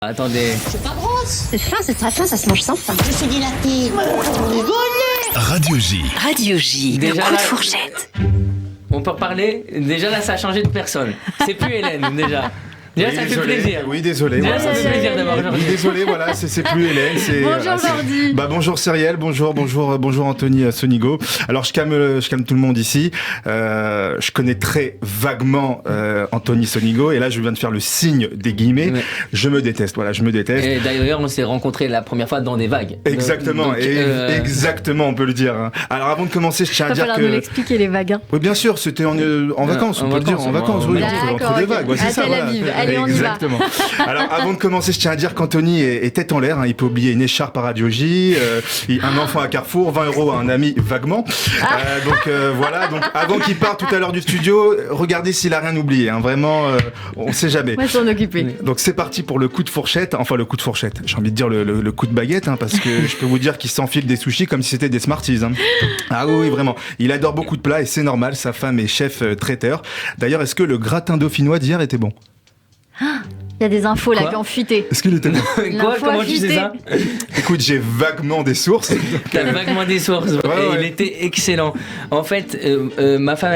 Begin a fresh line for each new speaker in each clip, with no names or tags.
Attendez.
C'est pas grosse.
C'est très fin, ça se mange sans pain.
Je suis dilaté.
Radio J.
Radio J,
Déjà
le coup de
là-
fourchette.
On peut reparler. Déjà là, ça a changé de personne. C'est plus Hélène, déjà. Déjà,
Oui,
ça fait
désolé.
plaisir.
Oui, désolé.
Déjà,
voilà,
ça fait plaisir d'avoir
oui,
aujourd'hui.
désolé, voilà, c'est plus Hélène.
Bonjour, Jordi.
Bonjour Cyrielle, bonjour Anthony Sonigo. Alors je calme tout le monde ici. Je connais très vaguement Anthony Sonigo et là je viens de faire le signe des guillemets.
Ouais.
Je me déteste, voilà, je me déteste.
Et d'ailleurs, on s'est rencontrés la première fois dans des vagues.
Exactement,
Donc,
exactement, on peut le dire. Hein. Alors avant de commencer, je tiens à
Va
dire
falloir
que...
nous l'expliquer, les vagues. Hein.
Oui, bien sûr, c'était en vacances,
En
on peut le dire,
vacances,
en vacances,
ouais.
oui,
D'accord,
entre des
ok.
vagues, ouais, c'est
À
ça.
Tel
voilà.
Aviv. Allez, on y va.
Exactement. Alors, avant de commencer, je tiens à dire qu'Anthony est tête en l'air, hein, il peut oublier une écharpe à Radio J, un enfant à Carrefour, 20 € à un ami, vaguement. Voilà, donc avant qu'il parte tout à l'heure du studio, regardez s'il a rien oublié, hein, vraiment, on sait jamais.
On va s'en occuper.
Donc c'est parti pour le coup de fourchette, enfin le coup de fourchette, j'ai envie de dire le coup de baguette, hein, parce que je peux vous dire qu'il s'enfile des sushis comme si c'était des Smarties. Hein. Ah oui, vraiment, il adore beaucoup de plats et c'est normal, sa femme est chef traiteur. D'ailleurs, est-ce que le gratin dauphinois d'hier était bon?
Il y a des infos là
Quoi
qui ont fuité.
Est-ce qu'il était bon?
Quoi?
L'info
Comment
a
tu sais
fuité.
ça?
Écoute, j'ai vaguement des sources.
T'as vaguement des sources.
Ouais,
Et il
ouais.
était excellent. En fait, ma femme,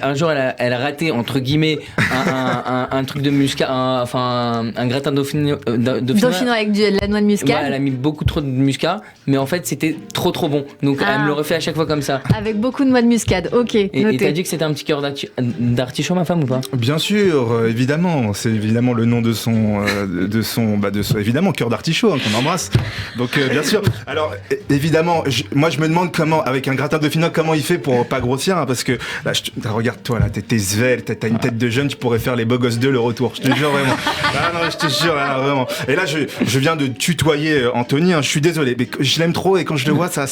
un jour, elle a raté, entre guillemets, un truc de muscat, un gratin dauphinois.
Dauphinois avec de la noix de
Ouais,
muscade.
elle a mis beaucoup trop de muscat, mais en fait, c'était trop bon. Donc,
Ah.
elle me le refait à chaque fois comme ça.
Avec beaucoup de noix de muscade. Ok,
Et t'as
noté.
dit que c'était un petit cœur d'artichaut, ma femme, ou pas?
Bien sûr, évidemment, c'est évidemment le nom de son évidemment cœur d'artichaut hein, qu'on embrasse. Donc bien sûr. Alors évidemment, moi je me demande comment avec un gratin dauphinois comment il fait pour pas grossir hein, parce que là regarde-toi là, t'es svelte, t'as une tête de jeune, tu pourrais faire les Beaux Gosses 2 le retour. Je te jure vraiment. Ah non, je te jure là, vraiment. Et là je viens de tutoyer Anthony, hein, je suis désolé, mais je l'aime trop et quand je le vois ça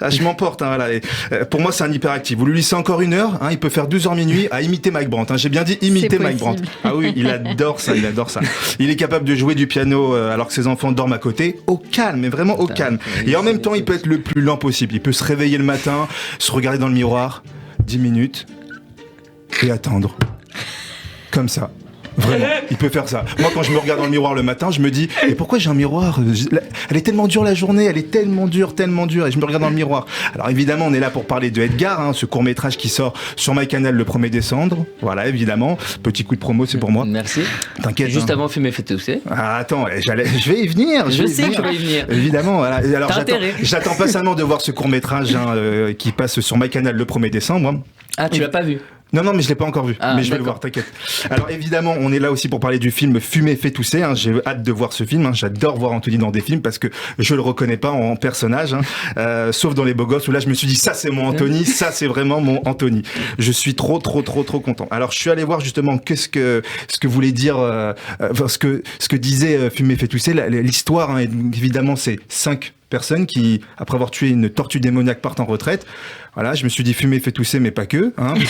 je m'emporte hein, voilà. Et, pour moi c'est un hyperactif. Vous lui laissez encore 1 heure, hein, il peut faire 12h minuit à imiter Mike Brandt. Hein. J'ai bien dit imiter
C'est
Mike Brandt.
possible.
Ah oui, il adore ça. Il est capable de jouer du piano alors que ses enfants dorment à côté, au calme, mais vraiment au calme. Et en même temps, il peut être le plus lent possible. Il peut se réveiller le matin, se regarder dans le miroir, 10 minutes, et attendre. Comme ça. Vraiment, il peut faire ça. Moi, quand je me regarde dans le miroir le matin, je me dis, mais pourquoi j'ai un miroir? Elle est tellement dure la journée, elle est tellement dure, et je me regarde dans le miroir. Alors évidemment, on est là pour parler de Edgar, hein, ce court-métrage qui sort sur MyCanal le 1er décembre. Voilà, évidemment. Petit coup de promo, c'est pour moi.
Merci.
T'inquiète.
Juste
hein.
avant Fumer Fait Tousser.
Ah, attends, je vais y venir.
Je
vais
sais que tu vas y venir.
Évidemment, voilà. Et alors,
T'as intérêt.
j'attends patiemment de voir ce court-métrage hein, qui passe sur MyCanal le 1er décembre. Hein.
Ah, tu l'as pas vu?
Non, mais je l'ai pas encore vu.
Ah,
mais je vais le
d'accord.
voir, t'inquiète. Alors évidemment, on est là aussi pour parler du film Fumer fait tousser. Hein. J'ai hâte de voir ce film. Hein. J'adore voir Anthony dans des films parce que je le reconnais pas en personnage. Hein. Sauf dans Les Beaux Gosses où là je me suis dit ça c'est mon Anthony, ça c'est vraiment mon Anthony. Je suis trop content. Alors je suis allé voir justement ce que voulait dire, ce que disait Fumer fait tousser. L'histoire, hein, évidemment, c'est 5 personnes qui, après avoir tué une tortue démoniaque, partent en retraite. Voilà, je me suis dit fumer fait tousser, mais pas que. Hein, parce que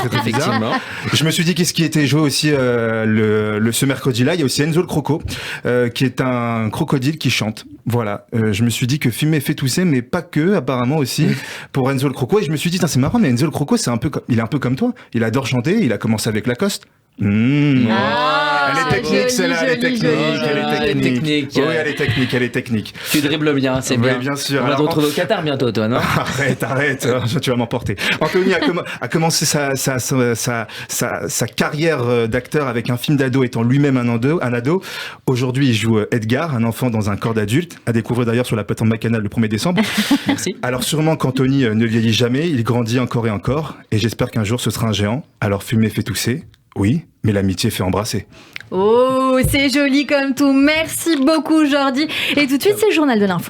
c'est très bizarre.
Effectivement.
Je me suis dit qu'est-ce qui était joué aussi ce mercredi-là. Il y a aussi Enzo le Croco, qui est un crocodile qui chante. Voilà, je me suis dit que fumer fait tousser, mais pas que, apparemment aussi, pour Enzo le Croco. Et je me suis dit, c'est marrant, mais Enzo le Croco, il est un peu comme toi. Il adore chanter, il a commencé avec Lacoste.
Ah,
Elle est technique,
joli,
celle-là, elle est
joli,
technique,
joli,
elle est
joli.
technique.
Oui,
Elle est technique.
Tu dribbles bien, c'est
Oui,
bien.
bien sûr.
On va te
Alors,
retrouver au Qatar bientôt, toi, non?
Arrête, tu vas m'emporter. Anthony a commencé sa carrière d'acteur avec un film d'ado étant lui-même un ado. Aujourd'hui, il joue Edgar, un enfant dans un corps d'adulte, à découvrir d'ailleurs sur la plateforme MyCanal le 1er décembre.
Merci.
Alors sûrement qu'Anthony ne vieillit jamais, il grandit encore et encore, et j'espère qu'un jour ce sera un géant. Alors fumer fait tousser, oui, mais l'amitié fait embrasser.
Oh, c'est joli comme tout. Merci beaucoup, Jordi. Et tout de suite, c'est le journal de l'info.